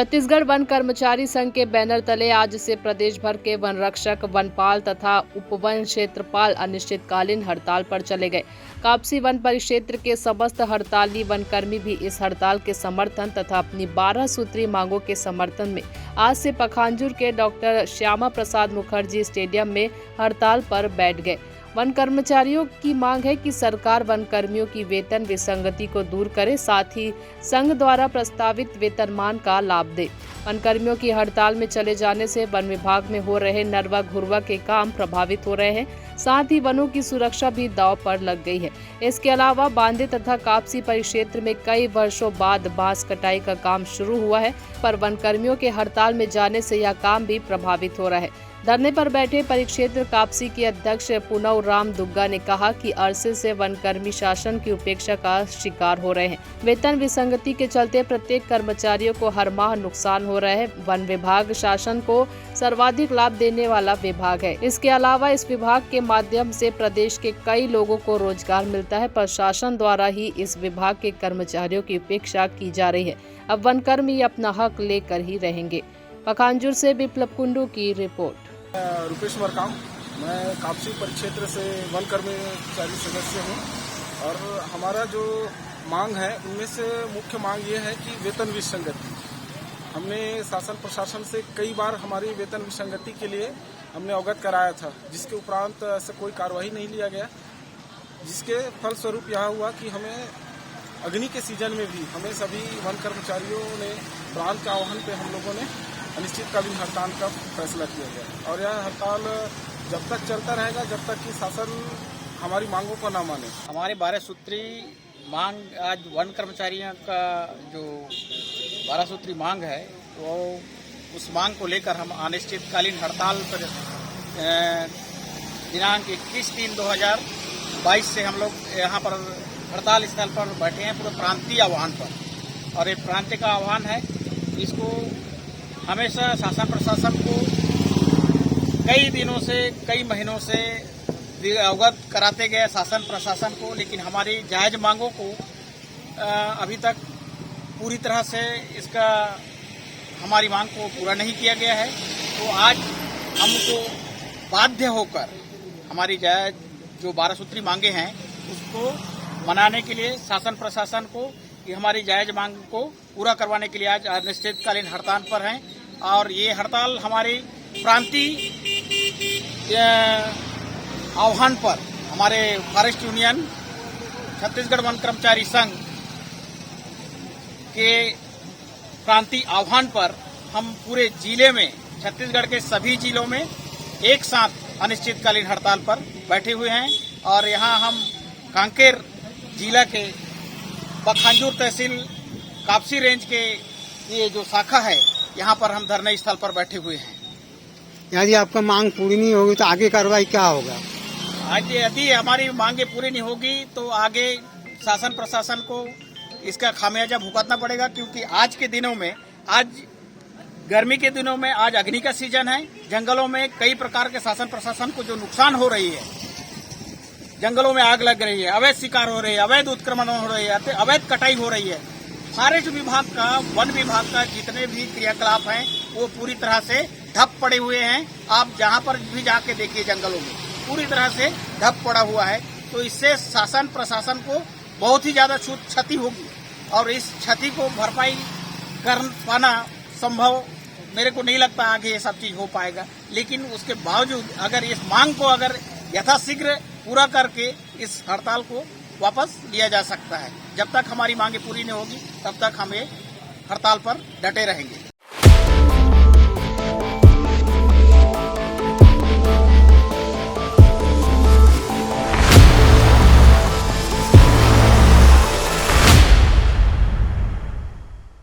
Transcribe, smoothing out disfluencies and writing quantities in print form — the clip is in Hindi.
छत्तीसगढ़ वन कर्मचारी संघ के बैनर तले आज से प्रदेश भर के वन रक्षक, वनपाल तथा उपवन क्षेत्रपाल अनिश्चितकालीन हड़ताल पर चले गए। कापसी वन परिक्षेत्र के समस्त हड़ताली वनकर्मी भी इस हड़ताल के समर्थन तथा अपनी 12 सूत्री मांगों के समर्थन में आज से पखांजूर के डॉक्टर श्यामा प्रसाद मुखर्जी स्टेडियम में हड़ताल पर बैठ गए। वन कर्मचारियों की मांग है कि सरकार वन कर्मियों की वेतन विसंगति को दूर करे, साथ ही संघ द्वारा प्रस्तावित वेतनमान का लाभ दे। वन कर्मियों की हड़ताल में चले जाने से वन विभाग में हो रहे नरवा घुरवा के काम प्रभावित हो रहे हैं, साथ ही वनों की सुरक्षा भी दांव पर लग गई है। इसके अलावा बांदे तथा कापसी परिक्षेत्र में कई वर्षों बाद बांस कटाई का काम शुरू हुआ है, पर वन कर्मियों के हड़ताल में जाने से यह काम भी प्रभावित हो रहा है। धरने पर बैठे परिक्षेत्र कापसी के अध्यक्ष पुनव राम दुग्गा ने कहा कि अरसे से वनकर्मी शासन की उपेक्षा का शिकार हो रहे हैं। वेतन विसंगति के चलते प्रत्येक कर्मचारियों को हर माह नुकसान हो रहा है। वन विभाग शासन को सर्वाधिक लाभ देने वाला विभाग है। इसके अलावा इस विभाग के माध्यम से प्रदेश के कई लोगों को रोजगार मिलता है, पर शासन द्वारा ही इस विभाग के कर्मचारियों की उपेक्षा की जा रही है। अब वनकर्मी अपना हक लेकर ही रहेंगे। पखांजूर से विप्लव कुंडू की रिपोर्ट। रुपेश मरकाम, मैं कापसी परिक्षेत्र से वन कर्मचारी सदस्य हूँ और हमारा जो मांग है उनमें से मुख्य मांग ये है कि वेतन विसंगति। हमने शासन प्रशासन से कई बार हमारी वेतन विसंगति के लिए हमने अवगत कराया था, जिसके उपरांत से कोई कार्रवाई नहीं लिया गया, जिसके फलस्वरूप यह हुआ कि हमें अग्नि के सीजन में भी हमें सभी वन कर्मचारियों ने प्रांत के आह्वान पे हम लोगों ने अनिश्चितकालीन हड़ताल का फैसला किया गया और यह हड़ताल जब तक चलता रहेगा जब तक कि शासन हमारी मांगों को न माने। हमारे 12 सूत्री मांग, आज वन कर्मचारियों का जो 12 सूत्री मांग है वो उस मांग को लेकर हम अनिश्चितकालीन हड़ताल पर दिनांक 21/3/2022 से हम लोग यहाँ पर हड़ताल स्थल पर बैठे हैं, पूरे प्रांतीय आह्वान पर। और ये प्रांतीय का आह्वान है, इसको हमेशा शासन प्रशासन को कई दिनों से, कई महीनों से अवगत कराते गए शासन प्रशासन को, लेकिन हमारी जायज मांगों को अभी तक पूरी तरह से इसका हमारी मांग को पूरा नहीं किया गया है। तो आज हमको बाध्य होकर हमारी जायज जो 12 सूत्री मांगे हैं उसको मनाने के लिए शासन प्रशासन को कि हमारी जायज मांग को पूरा करवाने के लिए आज अनिश्चितकालीन हड़ताल पर हैं। और ये हड़ताल हमारी प्रांतीय आह्वान पर हमारे फॉरेस्ट यूनियन, छत्तीसगढ़ वन कर्मचारी संघ के प्रांतीय आह्वान पर हम पूरे जिले में, छत्तीसगढ़ के सभी जिलों में एक साथ अनिश्चितकालीन हड़ताल पर बैठे हुए हैं। और यहाँ हम कांकेर जिला के पखांजूर तहसील कापसी रेंज के ये जो शाखा है, यहाँ पर हम धरने स्थल पर बैठे हुए हैं। यदि आपका मांग पूरी नहीं होगी तो आगे कार्रवाई क्या होगा? आज यदि हमारी मांगे पूरी नहीं होगी तो आगे शासन प्रशासन को इसका खामियाजा भुगतना पड़ेगा, क्योंकि आज के दिनों में, आज गर्मी के दिनों में, आज अग्नि का सीजन है। जंगलों में कई प्रकार के शासन प्रशासन को जो नुकसान हो रही है, जंगलों में आग लग रही है, अवैध शिकार हो रही है, अवैध उत्क्रमण हो रही है, अवैध कटाई हो रही है। फॉरेस्ट विभाग का, वन विभाग का जितने भी क्रियाकलाप हैं वो पूरी तरह से ठप पड़े हुए हैं। आप जहां पर भी जाके देखिए, जंगलों में पूरी तरह से ठप पड़ा हुआ है। तो इससे शासन प्रशासन को बहुत ही ज्यादा क्षति होगी और इस क्षति को भरपाई कर पाना संभव मेरे को नहीं लगता आगे ये सब चीज हो पाएगा। लेकिन उसके बावजूद अगर इस मांग को अगर यथाशीघ्र पूरा करके इस हड़ताल को वापस लिया जा सकता है। जब तक हमारी मांगे पूरी नहीं होगी तब तक हम ये हड़ताल पर डटे रहेंगे।